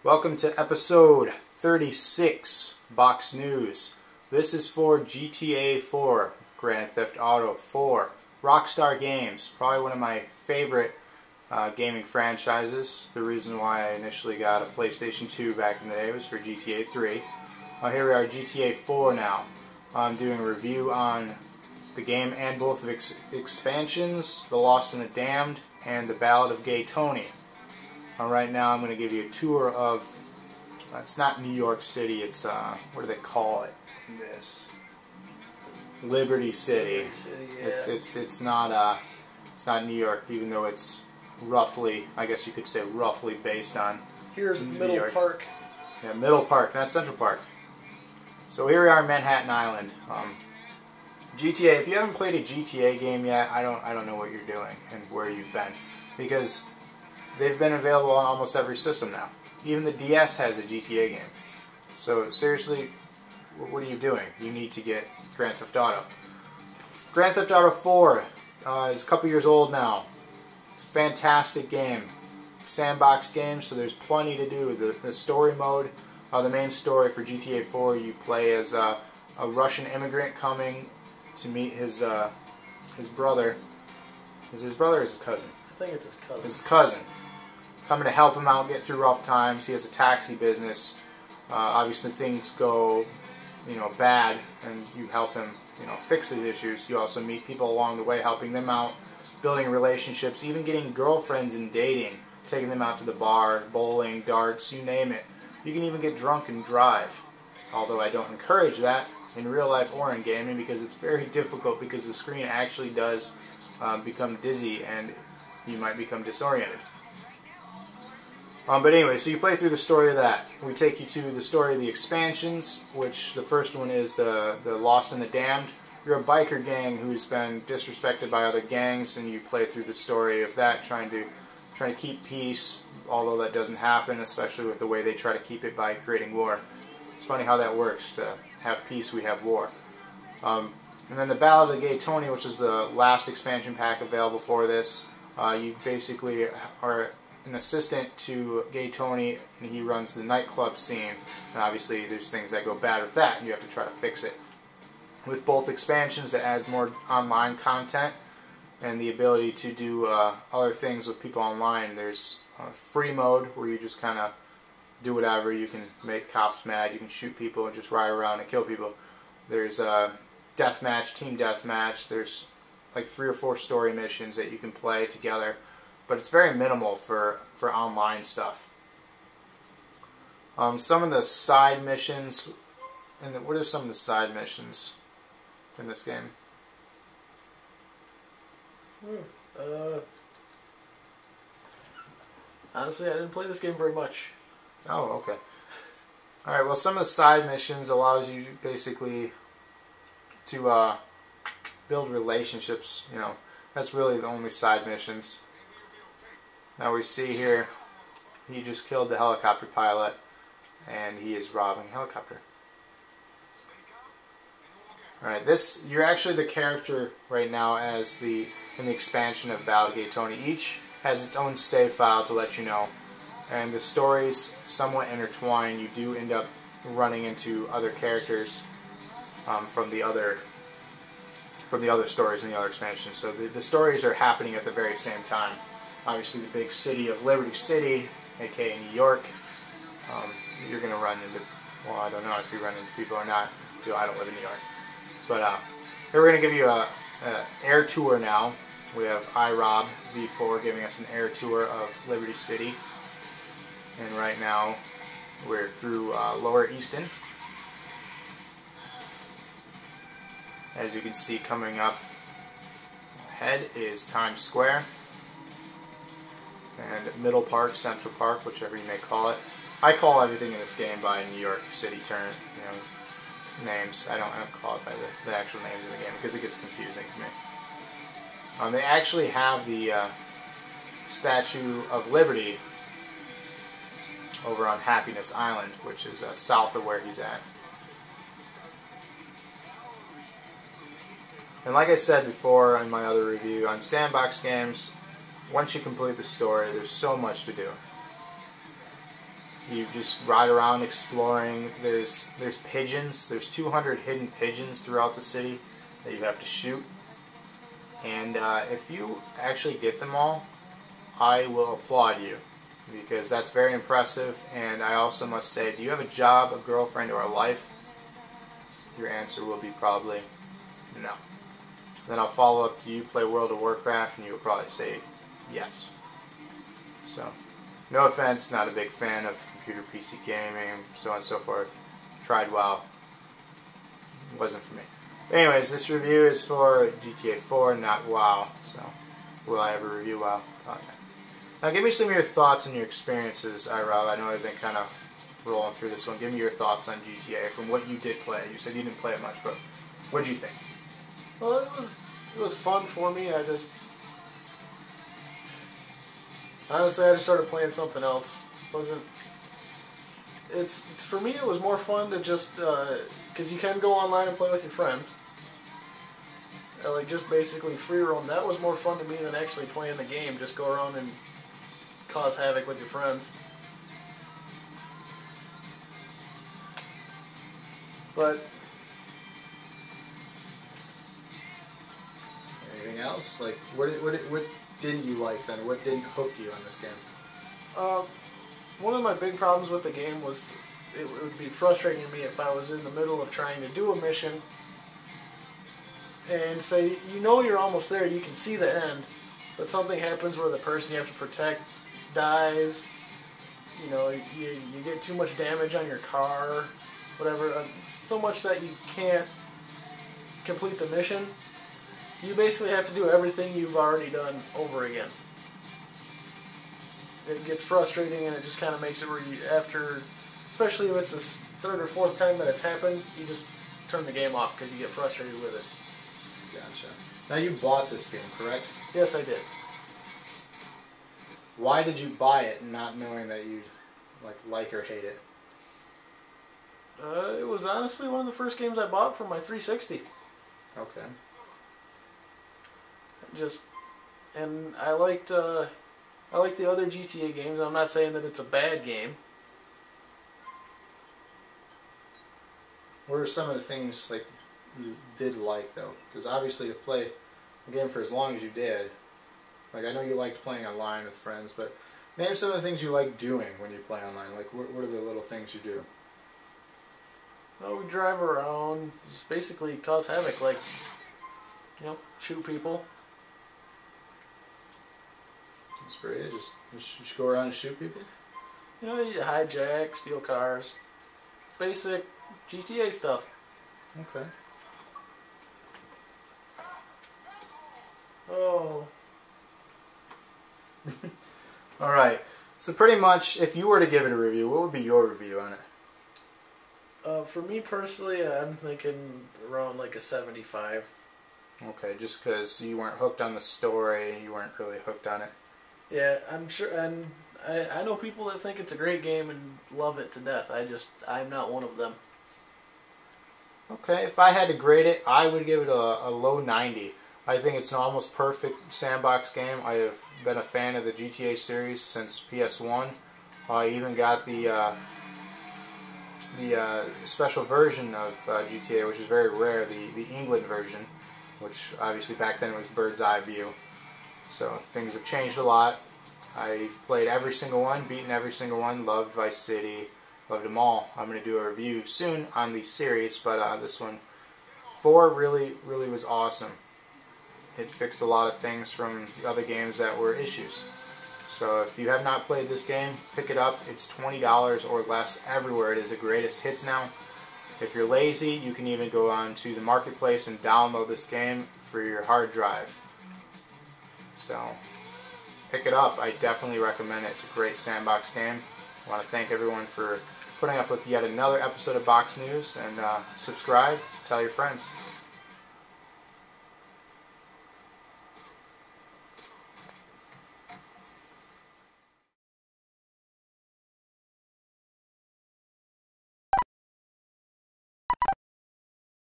Welcome to episode 36, Box News. This is for GTA 4, Grand Theft Auto 4, Rockstar Games, probably one of my favorite gaming franchises. The reason why I initially got a PlayStation 2 back in the day was for GTA 3. Here we are, GTA 4 now. I'm doing a review on the game and both of its expansions, The Lost and the Damned, and The Ballad of Gay Tony. Right now I'm going to give you a tour of, it's not New York City, it's, what do they call it in this? Liberty City. Liberty City, yeah. It's not New York, even though it's roughly, I guess you could say roughly based on Here's New Middle York. Park. Yeah, Middle Park, not Central Park. So here we are in Manhattan Island. GTA, if you haven't played a GTA game yet, I don't know what you're doing and where you've been, because they've been available on almost every system now. Even the DS has a GTA game. So seriously, what are you doing? You need to get Grand Theft Auto. Grand Theft Auto 4 is a couple years old now. It's a fantastic game. Sandbox game, so there's plenty to do. The story mode, the main story for GTA 4, you play as a Russian immigrant coming to meet his brother. Is it his brother or his cousin? I think it's his cousin. His cousin. Coming to help him out, get through rough times. He has a taxi business. Obviously things go, bad, and you help him, fix his issues. You also meet people along the way, helping them out, building relationships, even getting girlfriends and dating, taking them out to the bar, bowling, darts, you name it. You can even get drunk and drive. Although I don't encourage that in real life or in gaming, because it's very difficult, because the screen actually does become dizzy and you might become disoriented. But anyway, so you play through the story of that. We take you to the story of the expansions, which the first one is the Lost and the Damned. You're a biker gang who's been disrespected by other gangs, and you play through the story of that, trying to keep peace, although that doesn't happen, especially with the way they try to keep it by creating war. It's funny how that works. To have peace, we have war. And then the Ballad of Gay Tony, which is the last expansion pack available for this. You basically are an assistant to Gay Tony, and he runs the nightclub scene. And obviously there's things that go bad with that, and you have to try to fix it. With both expansions, that adds more online content and the ability to do other things with people online. There's free mode, where you just kind of do whatever. You can make cops mad, you can shoot people and just ride around and kill people. There's deathmatch, team deathmatch. There's like 3 or 4 story missions that you can play together, but it's very minimal for online stuff. Some of the side missions, and what are some of the side missions in this game? Honestly, I didn't play this game very much. Oh, okay. Alright, well, some of the side missions allows you basically to build relationships. That's really the only side missions. Now we see here, he just killed the helicopter pilot, and he is robbing a helicopter. Alright, you're actually the character right now in the expansion of Ballad of Gay Tony. Each has its own save file to let you know, and the stories somewhat intertwine. You do end up running into other characters from the other stories in the other expansions. So the stories are happening at the very same time. Obviously, the big city of Liberty City, aka New York, you're going to run into, well, I don't know if you run into people or not. I don't live in New York. But here we're going to give you an air tour now. We have iRob V4 giving us an air tour of Liberty City. And right now we're through Lower Easton. As you can see, coming up ahead is Times Square and Middle Park, Central Park, whichever you may call it. I call everything in this game by New York City names. I don't call it by the actual names of the game, because it gets confusing to me. They actually have the Statue of Liberty over on Happiness Island, which is south of where he's at. And like I said before in my other review, on sandbox games, once you complete the story, there's so much to do. You just ride around exploring. There's pigeons. There's 200 hidden pigeons throughout the city that you have to shoot. And if you actually get them all, I will applaud you, because that's very impressive. And I also must say, do you have a job, a girlfriend, or a life? Your answer will be probably no. Then I'll follow up, do you play World of Warcraft? And you will probably say yes. So, no offense, not a big fan of computer PC gaming, so on and so forth. Tried WoW. Wasn't for me. Anyways, this review is for GTA 4, not WoW. So, will I ever review WoW? Probably not. Now, give me some of your thoughts and your experiences, Rob. I know I've been kind of rolling through this one. Give me your thoughts on GTA from what you did play. You said you didn't play it much, but what did you think? Well, it was fun for me. Honestly, I just started playing something else. For me, it was more fun to just, because you can go online and play with your friends. Like, just basically free roam. That was more fun to me than actually playing the game. Just go around and cause havoc with your friends. But anything else? Like, what didn't you like then? What didn't hook you on this game? One of my big problems with the game was it would be frustrating to me if I was in the middle of trying to do a mission and say, you know you're almost there, you can see the end, but something happens where the person you have to protect dies, you know, you get too much damage on your car, whatever, so much that you can't complete the mission. You basically have to do everything you've already done over again. It gets frustrating, and it just kind of makes it where you, after, especially if it's the third or fourth time that it's happened, you just turn the game off because you get frustrated with it. Gotcha. Now, you bought this game, correct? Yes, I did. Why did you buy it, not knowing that you'd like or hate it? It was honestly one of the first games I bought for my 360. Okay. And I liked the other GTA games. I'm not saying that it's a bad game. What are some of the things you did like though? Because obviously to play a game for as long as you did, I know you liked playing online with friends, but name some of the things you like doing when you play online. Like what are the little things you do? Well, we drive around, just basically cause havoc, like, you know, shoot people. That's pretty it. Just go around and shoot people? You know, you hijack, steal cars. Basic GTA stuff. Okay. Oh. Alright. So pretty much, if you were to give it a review, what would be your review on it? For me personally, I'm thinking around like a 75. Okay, just because you weren't hooked on the story, you weren't really hooked on it. Yeah, I'm sure, and I know people that think it's a great game and love it to death. I'm not one of them. Okay, if I had to grade it, I would give it a low 90. I think it's an almost perfect sandbox game. I have been a fan of the GTA series since PS1. I even got the special version of GTA, which is very rare, the England version, which obviously back then was bird's eye view. So things have changed a lot. I've played every single one, beaten every single one, loved Vice City, loved them all. I'm going to do a review soon on the series, but this one, 4 really was awesome. It fixed a lot of things from the other games that were issues. So if you have not played this game, pick it up. It's $20 or less everywhere. It is the greatest hits now. If you're lazy, you can even go on to the marketplace and download this game for your hard drive. So pick it up. I definitely recommend it. It's a great sandbox game. I want to thank everyone for putting up with yet another episode of Box News, and subscribe, tell your friends.